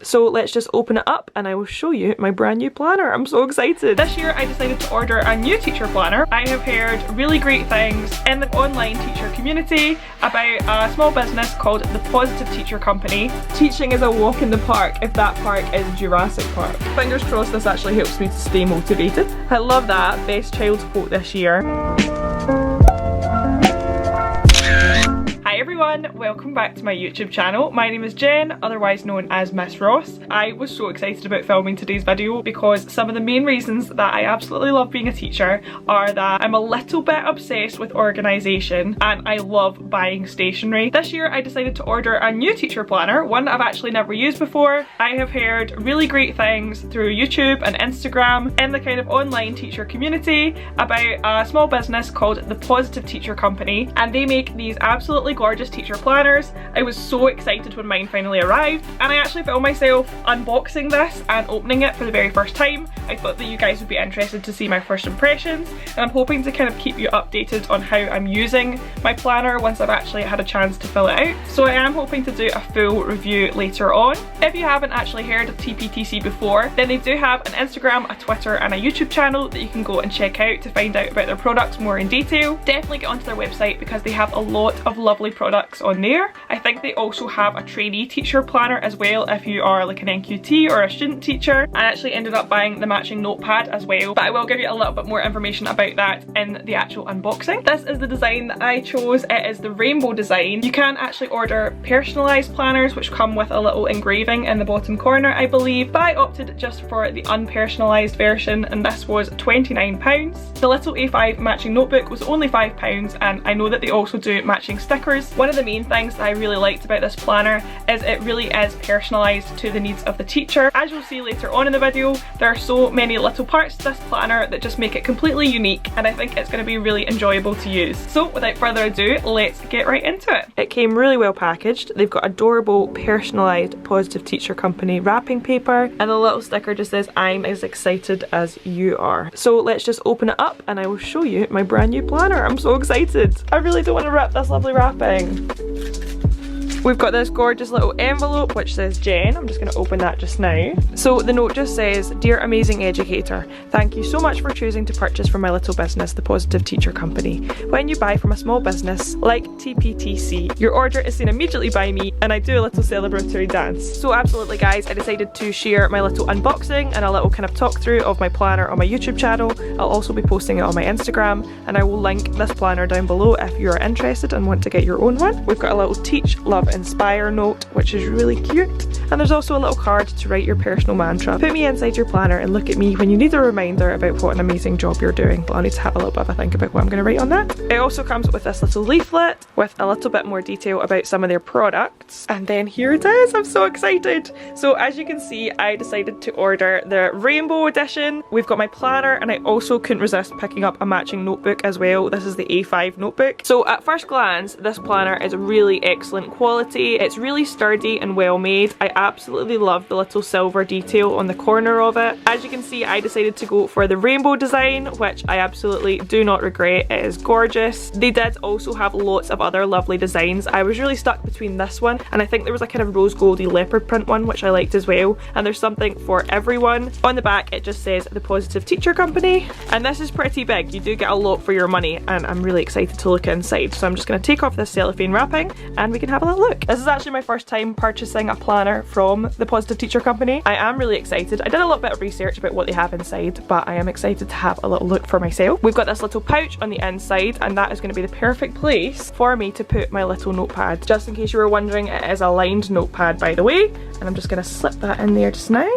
So let's just open it up and I will show you my brand new planner. I'm so excited. This year I decided to order a new teacher planner. I have heard really great things in the online teacher community about a small business called the Positive Teacher Company. Teaching is a walk in the park if that park is Jurassic Park. Fingers crossed this actually helps me to stay motivated. I love that. Best child's quote this year. Hi everyone, welcome back to my YouTube channel. My name is Jen, otherwise known as Miss Ross. I was so excited about filming today's video because some of the main reasons that I absolutely love being a teacher are that I'm a little bit obsessed with organisation and I love buying stationery. This year I decided to order a new teacher planner, one I've actually never used before. I have heard really great things through YouTube and Instagram in the kind of online teacher community about a small business called the Positive Teacher Company, and they make these absolutely gorgeous teacher planners. I was so excited when mine finally arrived, and I actually filmed myself unboxing this and opening it for the very first time. I thought that you guys would be interested to see my first impressions, and I'm hoping to kind of keep you updated on how I'm using my planner once I've actually had a chance to fill it out. So I am hoping to do a full review later on. If you haven't actually heard of TPTC before, then they do have an Instagram, a Twitter and a YouTube channel that you can go and check out to find out about their products more in detail. Definitely get onto their website because they have a lot of lovely products on there. I think they also have a trainee teacher planner as well if you are like an NQT or a student teacher. I actually ended up buying the matching notepad as well, but I will give you a little bit more information about that in the actual unboxing. This is the design that I chose. It is the rainbow design. You can actually order personalised planners which come with a little engraving in the bottom corner I believe, but I opted just for the unpersonalised version and this was £29. The little A5 matching notebook was only £5 and I know that they also do matching stickers. One of the main things that I really liked about this planner is it really is personalised to the needs of the teacher. As you'll see later on in the video, there are so many little parts to this planner that just make it completely unique and I think it's going to be really enjoyable to use. So without further ado, let's get right into it. It came really well packaged. They've got adorable personalised Positive Teacher Company wrapping paper and the little sticker just says I'm as excited as you are. So let's just open it up and I will show you my brand new planner. I'm so excited. I really don't want to rip this lovely wrapping. We've got this gorgeous little envelope which says Jen. I'm just going to open that just now. So the note just says, "Dear amazing educator, thank you so much for choosing to purchase from my little business, the Positive Teacher Company. When you buy from a small business like TPTC, your order is seen immediately by me and I do a little celebratory dance." So absolutely guys, I decided to share my little unboxing and a little kind of talk through of my planner on my YouTube channel. I'll also be posting it on my Instagram and I will link this planner down below if you are interested and want to get your own one. We've got a little teach, love, inspire note which is really cute, and there's also a little card to write your personal mantra. Put me inside your planner and look at me when you need a reminder about what an amazing job you're doing. But I need to have a little bit of a think about what I'm going to write on that. It also comes with this little leaflet with a little bit more detail about some of their products, and then here it is. I'm so excited. So as you can see, I decided to order the rainbow edition. We've got my planner and I also couldn't resist picking up a matching notebook as well. This is the A5 notebook. So at first glance this planner is really excellent quality. It's really sturdy and well made. I absolutely love the little silver detail on the corner of it. As you can see, I decided to go for the rainbow design, which I absolutely do not regret. It is gorgeous. They did also have lots of other lovely designs. I was really stuck between this one and I think there was a kind of rose goldy leopard print one which I liked as well, and there's something for everyone. On the back it just says the Positive Teacher Company, and this is pretty big. You do get a lot for your money and I'm really excited to look inside. So I'm just going to take off this cellophane wrapping and we can have a little look. This is actually my first time purchasing a planner from the Positive Teacher Company. I am really excited. I did a little bit of research about what they have inside, but I am excited to have a little look for myself. We've got this little pouch on the inside and that is going to be the perfect place for me to put my little notepad. Just in case you were wondering, it is a lined notepad by the way, and I'm just going to slip that in there just now.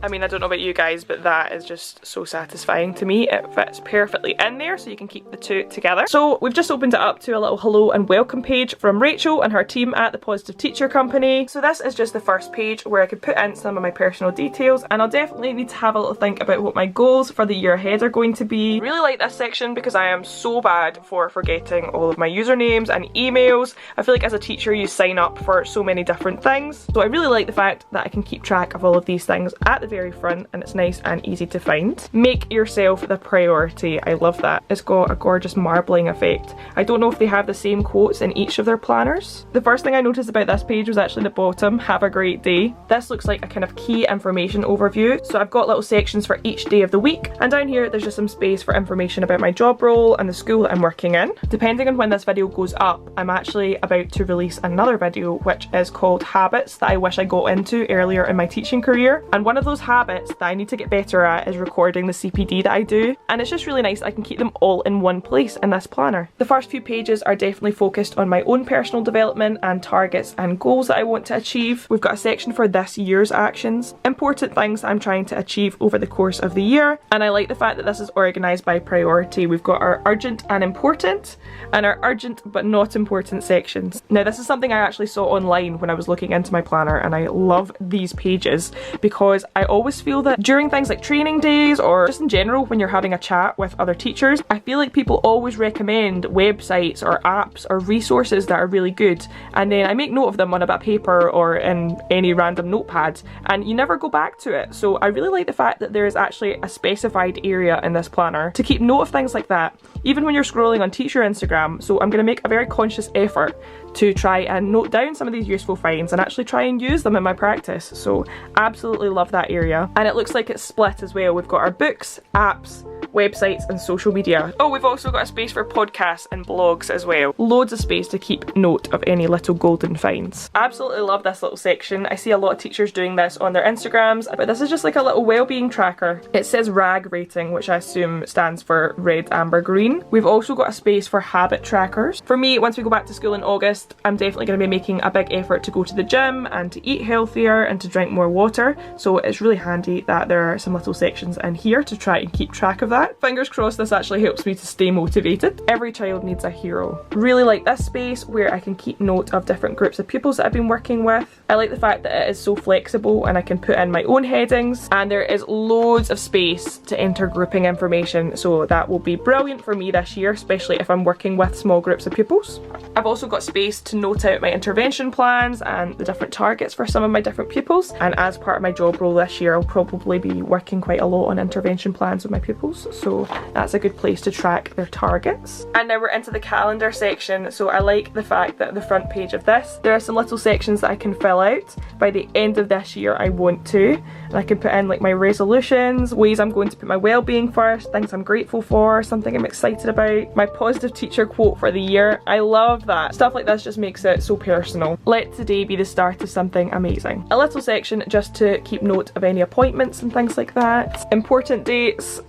I mean, I don't know about you guys, but that is just so satisfying to me. It fits perfectly in there, so you can keep the two together. So we've just opened it up to a little hello and welcome page from Rachel and her team at the Positive Teacher Company. So this is just the first page where I could put in some of my personal details, and I'll definitely need to have a little think about what my goals for the year ahead are going to be. Really like this section because I am so bad for forgetting all of my usernames and emails. I feel like as a teacher you sign up for so many different things, so I really like the fact that I can keep track of all of these things at the very front and it's nice and easy to find. Make yourself the priority. I love that. It's got a gorgeous marbling effect. I don't know if they have the same quotes in each of their planners. The first thing I noticed about this page was actually the bottom, have a great day. This looks like a kind of key information overview. So I've got little sections for each day of the week, and down here there's just some space for information about my job role and the school that I'm working in. Depending on when this video goes up, I'm actually about to release another video which is called Habits that I wish I got into earlier in my teaching career, and one of those habits that I need to get better at is recording the CPD that I do, and it's just really nice I can keep them all in one place in this planner. The first few pages are definitely focused on my own personal development and targets and goals that I want to achieve. We've got a section for this year's actions, important things I'm trying to achieve over the course of the year, and I like the fact that this is organised by priority. We've got our urgent and important and our urgent but not important sections. Now this is something I actually saw online when I was looking into my planner, and I love these pages because I always feel that during things like training days or just in general when you're having a chat with other teachers, I feel like people always recommend websites or apps or resources that are really good, and then I make note of them on a bit of paper or in any random notepad and you never go back to it. So I really like the fact that there is actually a specified area in this planner to keep note of things like that, even when you're scrolling on teacher Instagram. So I'm going to make a very conscious effort to try and note down some of these useful finds and actually try and use them in my practice. So absolutely love that area, and it looks like it's split as well. We've got our books, apps, websites and social media. Oh, we've also got a space for podcasts and blogs as well. Loads of space to keep note of any little golden finds. Absolutely love this little section. I see a lot of teachers doing this on their Instagrams, but this is just like a little well-being tracker. It says RAG rating, which I assume stands for red, amber, green. We've also got a space for habit trackers. For me, once we go back to school in August, I'm definitely going to be making a big effort to go to the gym and to eat healthier and to drink more water. So it's really handy that there are some little sections in here to try and keep track of that. Fingers crossed this actually helps me to stay motivated. Every child needs a hero. Really like this space where I can keep note of different groups of pupils that I've been working with. I like the fact that it is so flexible and I can put in my own headings, and there is loads of space to enter grouping information, so that will be brilliant for me this year, especially if I'm working with small groups of pupils. I've also got space to note out my intervention plans and the different targets for some of my different pupils, and as part of my job role this year I'll probably be working quite a lot on intervention plans with my pupils, so that's a good place to track their targets. And now we're into the calendar section. So I like the fact that the front page of this, there are some little sections that I can fill out. By the end of this year I want to, and I can put in like my resolutions, ways I'm going to put my well-being first, things I'm grateful for, something I'm excited about, my positive teacher quote for the year. I love that. Stuff like this just makes it so personal. Let today be the start of something amazing. A little section just to keep note of any appointments and things like that. Important dates.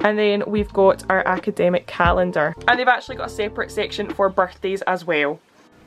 And then we've got our academic calendar, and they've actually got a separate section for birthdays as well.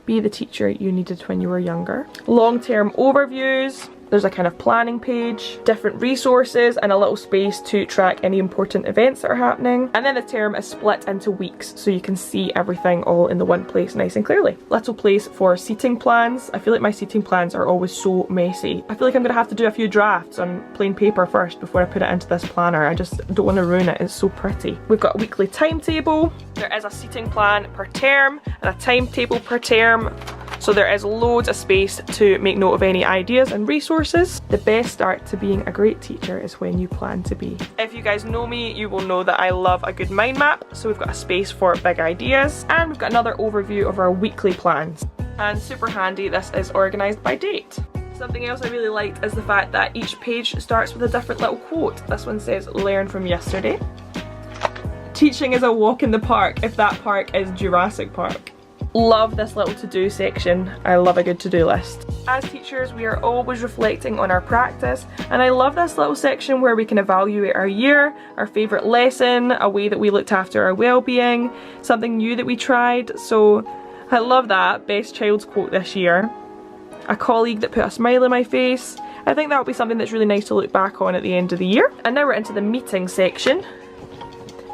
Be the teacher you needed when you were younger. Long-term overviews. There's a kind of planning page, different resources, and a little space to track any important events that are happening. And then the term is split into weeks, so you can see everything all in the one place nice and clearly. Little place for seating plans. I feel like my seating plans are always so messy. I feel like I'm gonna have to do a few drafts on plain paper first before I put it into this planner. I just don't want to ruin it, it's so pretty. We've got a weekly timetable. There is a seating plan per term and a timetable per term. So there is loads of space to make note of any ideas and resources. The best start to being a great teacher is when you plan to be. If you guys know me, you will know that I love a good mind map. So we've got a space for big ideas, and we've got another overview of our weekly plans. And super handy, this is organised by date. Something else I really liked is the fact that each page starts with a different little quote. This one says, "Learn from yesterday." Teaching is a walk in the park if that park is Jurassic Park. Love this little to-do section. I love a good to-do list. As teachers, we are always reflecting on our practice, and I love this little section where we can evaluate our year, our favourite lesson, a way that we looked after our well-being, something new that we tried. So I love that. Best child's quote this year. A colleague that put a smile on my face. I think that would be something that's really nice to look back on at the end of the year. And now we're into the meeting section.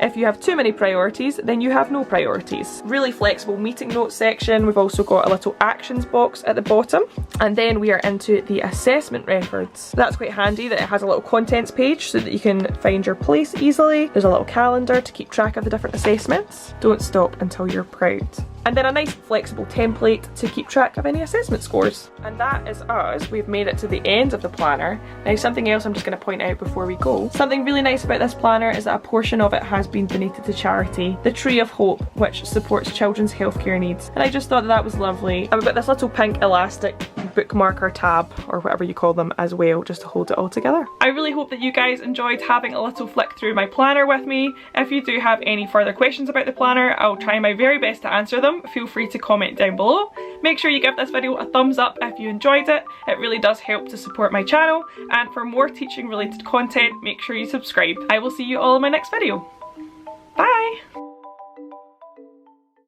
If you have too many priorities, then you have no priorities. Really flexible meeting notes section. We've also got a little actions box at the bottom. And then we are into the assessment records. That's quite handy that it has a little contents page so that you can find your place easily. There's a little calendar to keep track of the different assessments. Don't stop until you're proud. And then a nice flexible template to keep track of any assessment scores. And that is us. We've made it to the end of the planner. Now something else I'm just going to point out before we go. Something really nice about this planner is that a portion of it has been donated to charity, the Tree of Hope, which supports children's healthcare needs. And I just thought that was lovely. I've got this little pink elastic bookmarker tab, or whatever you call them, as well, just to hold it all together. I really hope that you guys enjoyed having a little flick through my planner with me. If you do have any further questions about the planner, I'll try my very best to answer them. Feel free to comment down below. Make sure you give this video a thumbs up if you enjoyed it. It really does help to support my channel, and for more teaching related content, make sure you subscribe. I will see you all in my next video.